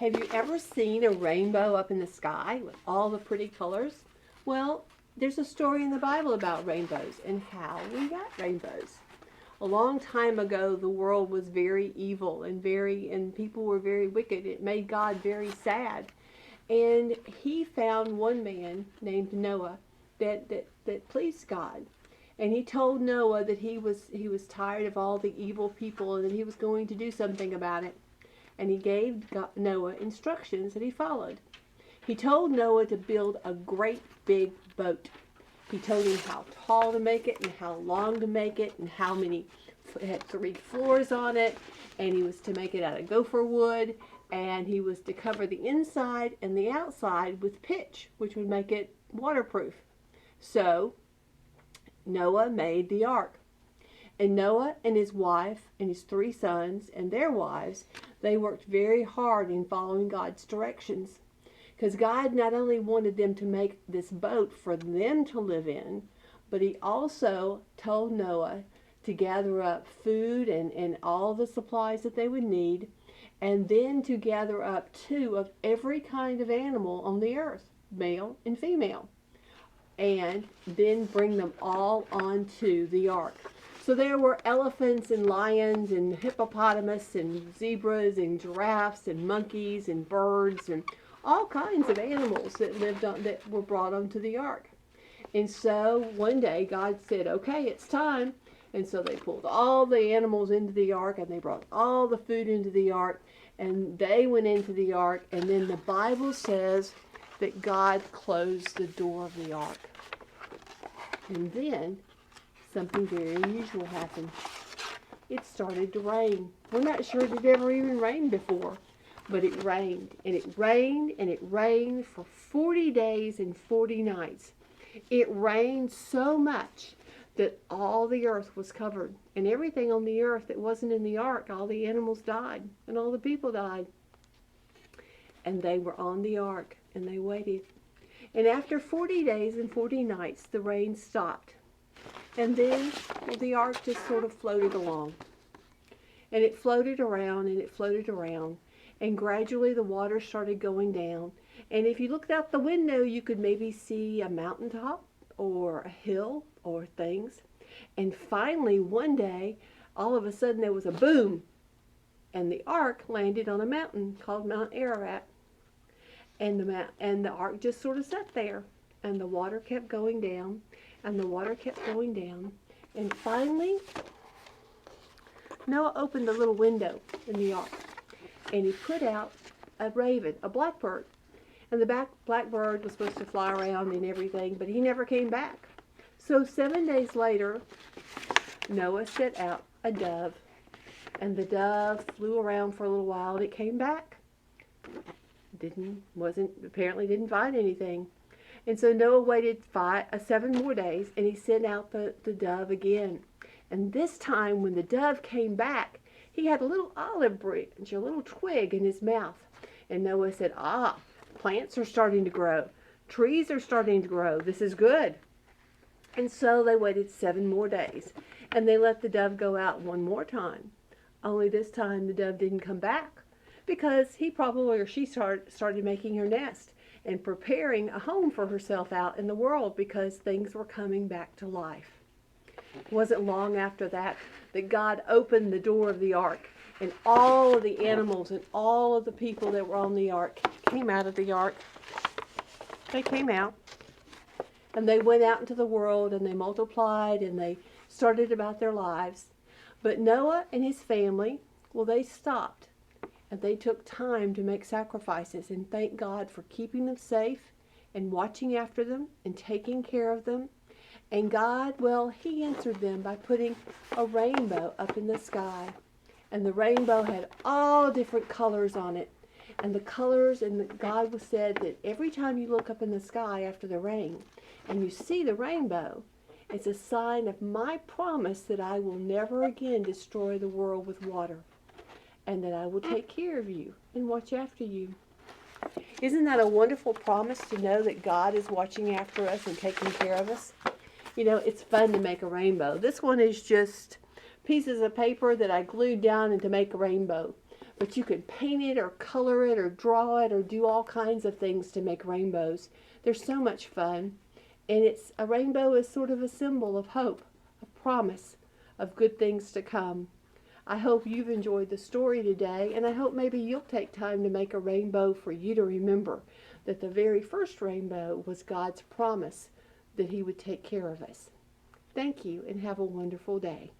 Have you ever seen a rainbow up in the sky with all the pretty colors? Well, there's a story in the Bible about rainbows and how we got rainbows. A long time ago, the world was very evil and people were very wicked. It made God very sad. And he found one man named Noah that pleased God. And he told Noah that he was tired of all the evil people and that he was going to do something about it. And he gave Noah instructions that he followed. He told Noah to build a great big boat. He told him how tall to make it and how long to make it and how many, it had 3 floors on it, and he was to make it out of gopher wood, and he was to cover the inside and the outside with pitch, which would make it waterproof. So Noah made the ark. And Noah and his wife and his 3 sons and their wives, they worked very hard in following God's directions. Because God not only wanted them to make this boat for them to live in, but he also told Noah to gather up food and all the supplies that they would need, and then to gather up 2 of every kind of animal on the earth, male and female, and then bring them all onto the ark. So there were elephants and lions and hippopotamus and zebras and giraffes and monkeys and birds and all kinds of animals that were brought onto the ark. And so one day God said, okay, it's time. And so they pulled all the animals into the ark and they brought all the food into the ark and they went into the ark. And then the Bible says that God closed the door of the ark. And then something very unusual happened. It started to rain. We're not sure it had ever even rained before, but it rained, and it rained, and it rained for 40 days and 40 nights. It rained so much that all the earth was covered, and everything on the earth that wasn't in the ark, all the animals died, and all the people died. And they were on the ark, and they waited. And after 40 days and 40 nights, the rain stopped. And then the ark just sort of floated along. And it floated around and it floated around. And gradually the water started going down. And if you looked out the window, you could maybe see a mountaintop or a hill or things. And finally, one day, all of a sudden there was a boom. And the ark landed on a mountain called Mount Ararat. And the ark just sort of sat there. And the water kept going down. And the water kept going down. And finally, Noah opened a little window in the ark. And he put out a raven, a blackbird. And the blackbird was supposed to fly around and everything, but he never came back. So 7 days later, Noah set out a dove. And the dove flew around for a little while and it came back. Apparently didn't find anything. And so Noah waited 7 more days, and he sent out the dove again. And this time, when the dove came back, he had a little olive branch, a little twig in his mouth. And Noah said, plants are starting to grow. Trees are starting to grow. This is good. And so they waited 7 more days, and they let the dove go out one more time. Only this time the dove didn't come back because he probably or she started making her nest and preparing a home for herself out in the world because things were coming back to life. It wasn't long after that God opened the door of the ark, and all of the animals and all of the people that were on the ark came out of the ark. They came out, and they went out into the world, and they multiplied, and they started about their lives. But Noah and his family, they stopped. And they took time to make sacrifices and thank God for keeping them safe and watching after them and taking care of them. And God, he answered them by putting a rainbow up in the sky. And the rainbow had all different colors on it. And the colors, God said that every time you look up in the sky after the rain and you see the rainbow, it's a sign of my promise that I will never again destroy the world with water. And that I will take care of you and watch after you. Isn't that a wonderful promise to know that God is watching after us and taking care of us? You know, it's fun to make a rainbow. This one is just pieces of paper that I glued down and to make a rainbow. but you can paint it or color it or draw it or do all kinds of things to make rainbows. They're so much fun. And a rainbow is sort of a symbol of hope, of promise, of good things to come. I hope you've enjoyed the story today, and I hope maybe you'll take time to make a rainbow for you to remember that the very first rainbow was God's promise that He would take care of us. Thank you, and have a wonderful day.